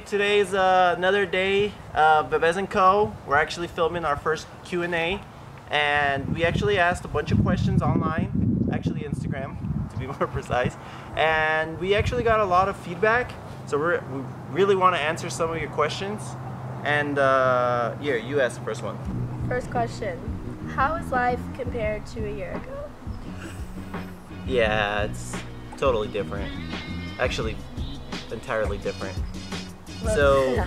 Today's another day of Bebés Co. We're actually filming our first Q&A, and we actually asked a bunch of questions online, actually Instagram to be more precise, and we actually got a lot of feedback, so we really want to answer some of your questions. And here, you ask the first one. First question, how is life compared to a year ago? Yeah, it's totally different. Actually, entirely different. So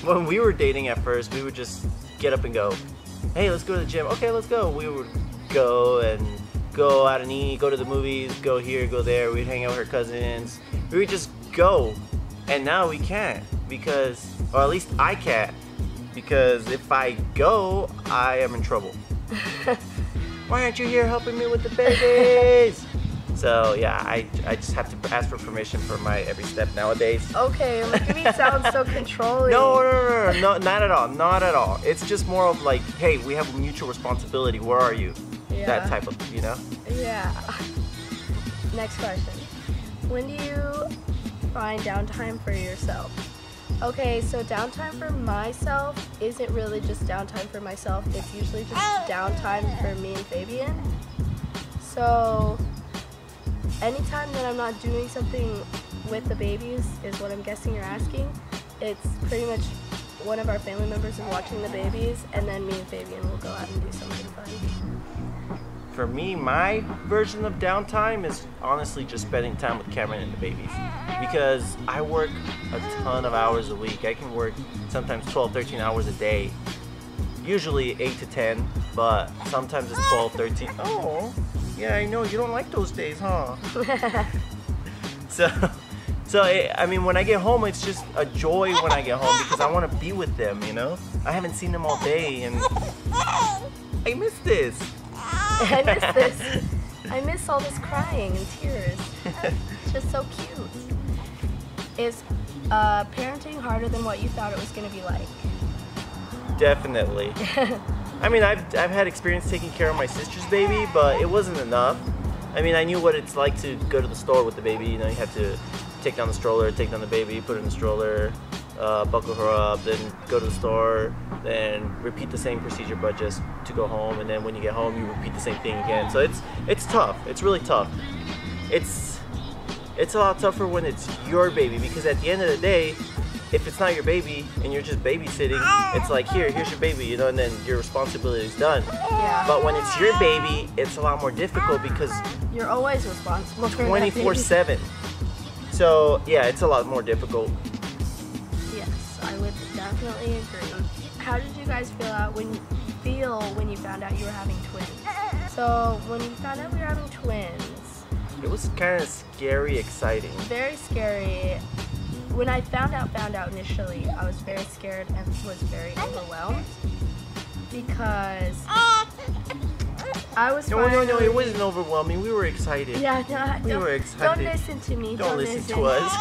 when we were dating at first, we would just get up and go, hey, let's go to the gym. Okay, let's go. We would go out and eat, go to the movies, go here, go there. We'd hang out with her cousins. We would just go. And now we can't because, or at least I can't, because if I go, I am in trouble. Why aren't you here helping me with the babies? So yeah, I just have to ask for permission for my every step nowadays. Okay, making me sound so controlling. No, not at all, not at all. It's just more of like, hey, we have a mutual responsibility. Where are you? Yeah. That type of, you know? Yeah. Next question. When do you find downtime for yourself? Okay, so downtime for myself isn't really just downtime for myself. It's usually just downtime for me and Fabian. So anytime that I'm not doing something with the babies is what I'm guessing you're asking. It's pretty much one of our family members is watching the babies, and then me and Fabian will go out and do something fun. For me, my version of downtime is honestly just spending time with Cameron and the babies. Because I work a ton of hours a week. I can work sometimes 12, 13 hours a day. Usually 8 to 10, but sometimes it's 12, 13. Oh. Yeah, I know, you don't like those days, huh? So I mean, when I get home, it's just a joy when I get home because I want to be with them, you know? I haven't seen them all day, and I miss this. I miss this. I miss all this crying and tears. It's just so cute. Is parenting harder than what you thought it was going to be like? Definitely. I mean, I've had experience taking care of my sister's baby, but it wasn't enough. I mean, I knew what it's like to go to the store with the baby. You know, you have to take down the stroller, take down the baby, put it in the stroller, buckle her up, then go to the store, then repeat the same procedure, but just to go home. And then when you get home, you repeat the same thing again. So it's tough. It's really tough. It's a lot tougher when it's your baby, because at the end of the day, if it's not your baby and you're just babysitting, it's like, here's your baby, you know, and then your responsibility is done. Yeah. But when it's your baby, it's a lot more difficult because you're always responsible for 24/7. So yeah, it's a lot more difficult. Yes, I would definitely agree. How did you guys feel when you found out you were having twins? So when you found out we were having twins, it was kind of scary, exciting. Very scary. When I found out initially, I was very scared and was very overwhelmed because I was No, it wasn't overwhelming. We were excited. Yeah, we were excited. Don't listen to me. Don't listen to us.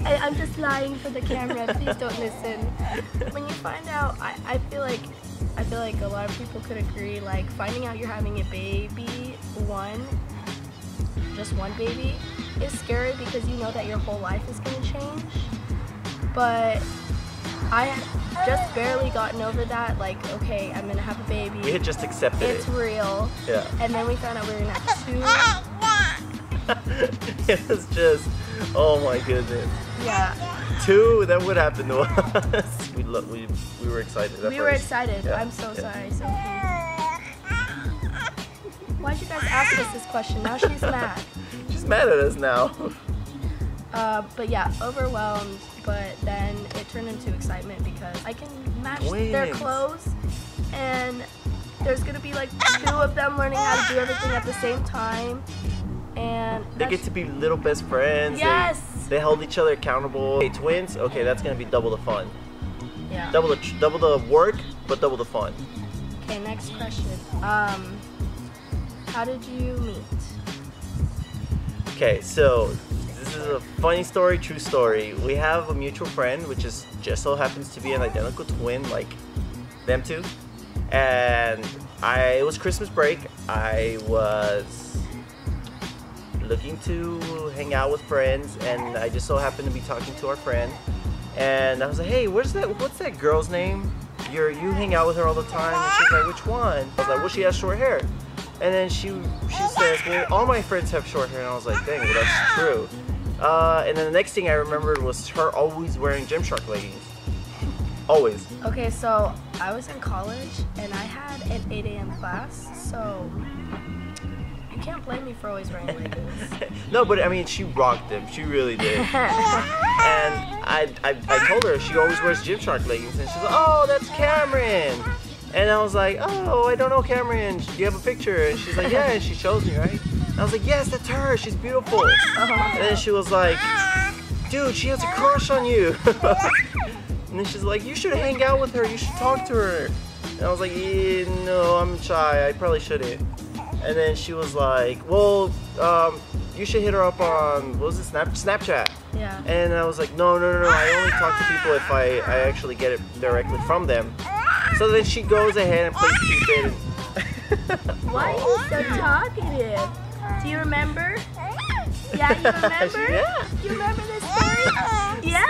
I'm just lying for the camera. Please don't listen. When you find out, I feel like a lot of people could agree, like finding out you're having a baby, just one baby, is scary because you know that your whole life is going to change. But I had just barely gotten over that, like, okay, I'm going to have a baby. We had just accepted it's real. Yeah. And then we found out we were going to have two. It was just, oh my goodness. Yeah. 2, that would happen to us. We were excited. We were excited. Yeah. I'm so sorry, Sophie. Why'd you guys ask us this question? Now she's mad. She's mad at us now. But yeah, overwhelmed. But then it turned into excitement because I can match their clothes, and there's gonna be like 2 of them learning how to do everything at the same time, and they get to be little best friends. Yes. They hold each other accountable. Okay, twins. Okay, that's gonna be double the fun. Yeah. Double the work, but double the fun. Okay, next question. How did you meet? Okay, so this is a funny story, true story. We have a mutual friend, which is just so happens to be an identical twin like them 2. And it was Christmas break. I was looking to hang out with friends, and I just so happened to be talking to our friend. And I was like, hey, what's that girl's name? You hang out with her all the time. And she's like, which one? I was like, well, she has short hair. And then she says, well, all my friends have short hair. And I was like, dang, well, that's true. And then the next thing I remembered was her always wearing Gymshark leggings. Always. Okay, so I was in college and I had an 8 a.m. class, so you can't blame me for always wearing leggings. No, but I mean, she rocked them. She really did. And I told her she always wears Gymshark leggings, and she's like, oh, that's Cameron. And I was like, oh, I don't know Cameron. Do you have a picture? And she's like, yeah, and she shows me, right? And I was like, yes, that's her. She's beautiful. And then she was like, dude, she has a crush on you. And then she's like, you should hang out with her. You should talk to her. And I was like, no, I'm shy. I probably shouldn't. And then she was like, well, you should hit her up on, what was it, Snapchat. Yeah. And I was like, no. I only talk to people if I actually get it directly from them. So then she goes ahead and plays Cupid. Why are you so talkative? Do you remember? Yeah, you remember? Yeah. You remember this story? Yeah.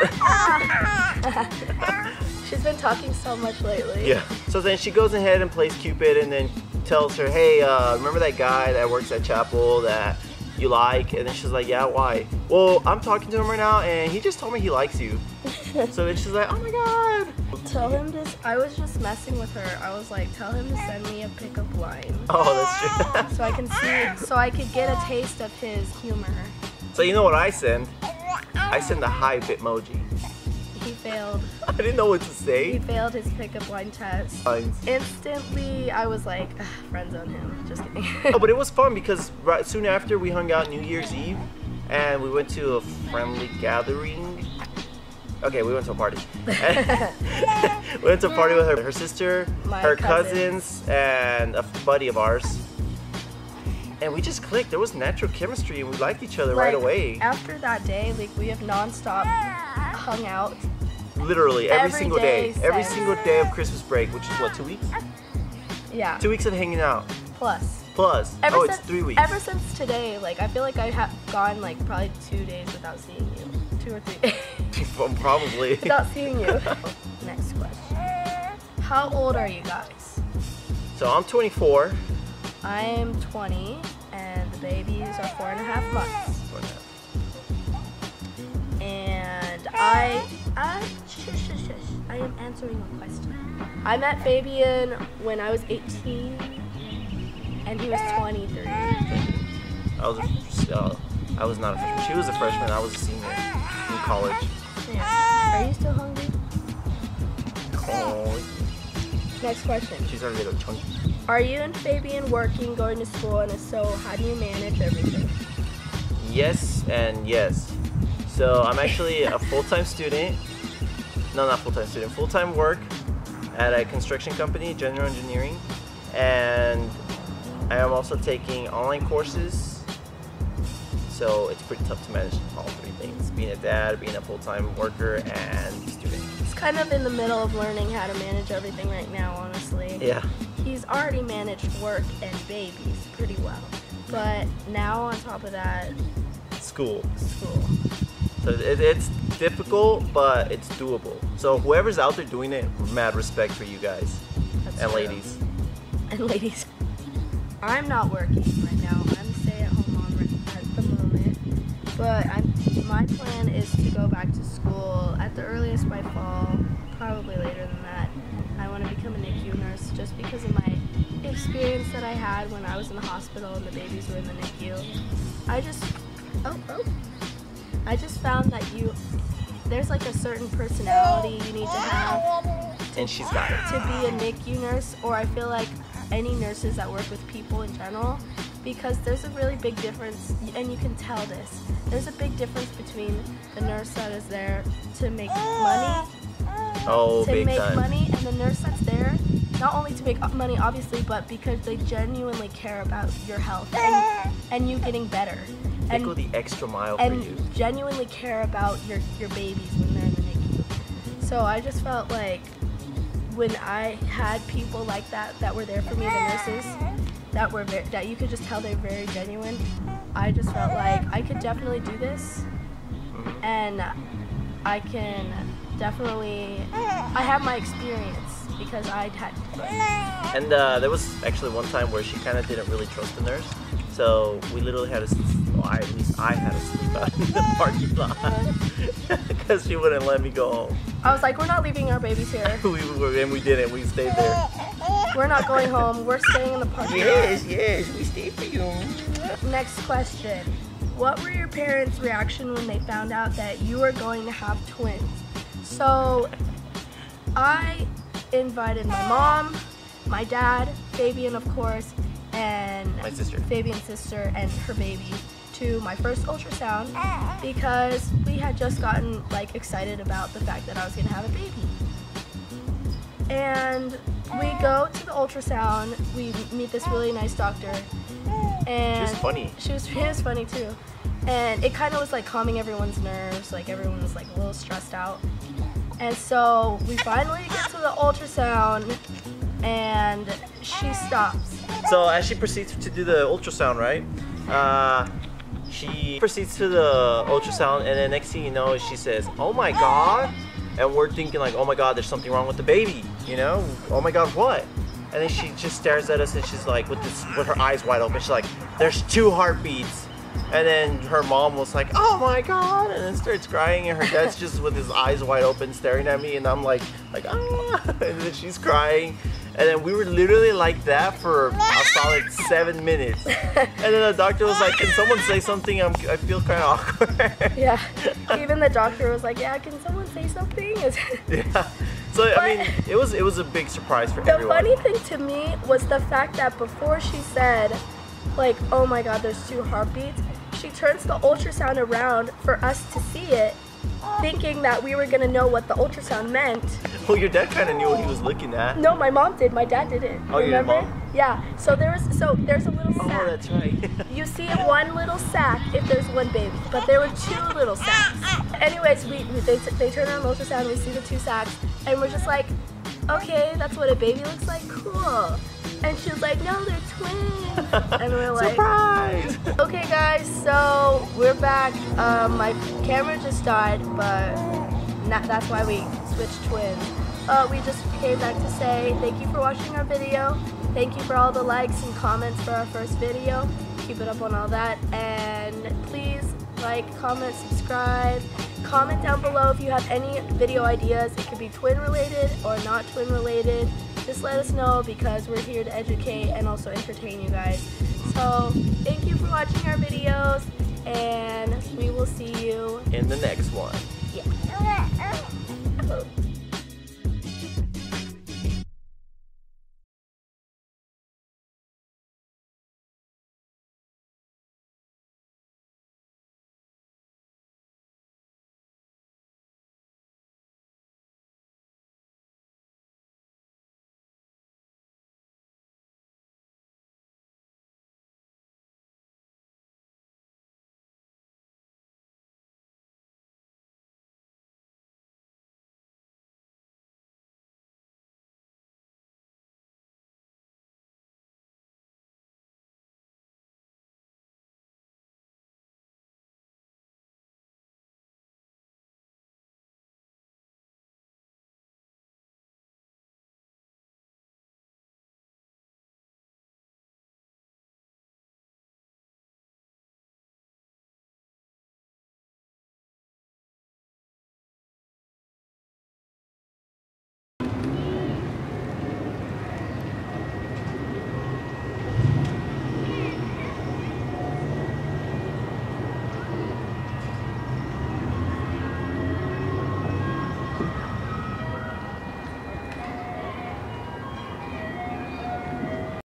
She's been talking so much lately. Yeah. So then she goes ahead and plays Cupid, and then tells her, hey, remember that guy that works at Chapel that you like? And then she's like, yeah, why? Well, I'm talking to him right now, and he just told me he likes you. So then she's like, oh my god. Tell him to, I was just messing with her. I was like, tell him to send me a pickup line. Oh, that's true. So I can see, so I could get a taste of his humor. So you know what I send? I send the high bitmoji. He failed. I didn't know what to He say. failed his pickup line test. Instantly, I was like, friend zone him. Just kidding. Oh, but it was fun because right soon after we hung out New Year's Eve, and we went to a friendly gathering. Okay, we went to a party. We went to a party with her sister, her cousins, and a buddy of ours. And we just clicked. There was natural chemistry, and we liked each other right away. After that day, like we have nonstop hung out. Literally every single day. Every since. single day of Christmas break, which is what, 2 weeks? Yeah. 2 weeks of hanging out. Plus. It's 3 weeks. Ever since today, like I feel like I have gone like probably 2 days without seeing you. 2 or 3 days. Probably. Without seeing you. Next question. How old are you guys? So I'm 24. I'm 20, and the babies are 4.5 months. And I am answering a question. I met Fabian when I was 18, and he was 23. I was not a freshman. She was a freshman. I was a senior in college. Yeah. Are you still hungry? Oh. Next question. She's already a little chunky. Are you and Fabian working, going to school, and if so, how do you manage everything? Yes and yes. So I'm actually a full-time student. No, not full-time student. Full-time work at a construction company, general engineering. And I am also taking online courses. So it's pretty tough to manage all 3 things. Being a dad, being a full-time worker, and student. He's kind of in the middle of learning how to manage everything right now, honestly. Yeah. He's already managed work and babies pretty well. But now on top of that, School. So it's difficult, but it's doable. So whoever's out there doing it, mad respect for you guys. That's and true. ladies. And ladies. I'm not working right now. I'm a stay-at-home mom at the moment. But my plan is to go back to school at the earliest by fall, probably later than that. I want to become a NICU nurse just because of my experience that I had when I was in the hospital and the babies were in the NICU. I just found that there's like a certain personality you need to have And she's got it. to be a NICU nurse, or I feel like any nurses that work with people in general, because there's a really big difference, and you can tell this. There's a big difference between the nurse that is there to make money, and the nurse that's there not only to make money, obviously, but because they genuinely care about your health and you getting better. They go the extra mile for you. And genuinely care about your babies when they're in the NICU. So I just felt like when I had people like that were there for me, the nurses, that you could just tell they're very genuine, I just felt like I could definitely do this, and I can definitely, I have my experience because I'd had to do it. And there was actually one time where she kind of didn't really trust the nurse, so we literally had to, at least I had to sleep out in the parking lot because she wouldn't let me go home. I was like, we're not leaving our babies here. And we didn't. We stayed there. We're not going home. We're staying in the parking lot. Yes, we stayed for you. Next question. What were your parents' reaction when they found out that you were going to have twins? So, I invited my mom, my dad, Fabian of course, and my sister. Fabian's sister and her baby to my first ultrasound because we had just gotten like excited about the fact that I was going to have a baby. And we go to the ultrasound, we meet this really nice doctor, and she was funny. She was funny too. And it kind of was like calming everyone's nerves, like everyone was like a little stressed out. And so we finally get to the ultrasound and she stops. So as she proceeds to do the ultrasound, right? She proceeds to the ultrasound, and then next thing you know, she says, "Oh my God." And we're thinking like, oh my God, there's something wrong with the baby, you know? Oh my God, what? And then she just stares at us and she's like, with her eyes wide open, she's like, "There's 2 heartbeats." And then her mom was like, "Oh my God," and then starts crying, and her dad's just with his eyes wide open staring at me, and I'm like ah, and then she's crying. And then we were literally like that for a solid 7 minutes. And then the doctor was like, "Can someone say something? I feel kind of awkward." Yeah, even the doctor was like, "Yeah, can someone say something?" Yeah. So I mean, it was a big surprise for everyone. The funny thing to me was the fact that before she said, like, "Oh my God, there's 2 heartbeats," she turns the ultrasound around for us to see it, thinking that we were gonna know what the ultrasound meant. Well, your dad kind of knew what he was looking at. No, my mom did. My dad didn't. Oh, remember? Your mom? Yeah. So there's a little sack. Oh, that's right. You see one little sack if there's one baby, but there were 2 little sacks. Anyways, they turn on the ultrasound, we see the 2 sacks, and we're just like, okay, that's what a baby looks like. Cool. And she was like, "No, they're twins." And we're like, surprise! Okay guys, so we're back. My camera just died, but that's why we switched twins. We just came back to say thank you for watching our video. Thank you for all the likes and comments for our first video. Keep it up on all that. And please like, comment, subscribe. Comment down below if you have any video ideas. It could be twin related or not twin related. Just let us know because we're here to educate and also entertain you guys. So thank you for watching our videos, and we will see you in the next one. Yeah.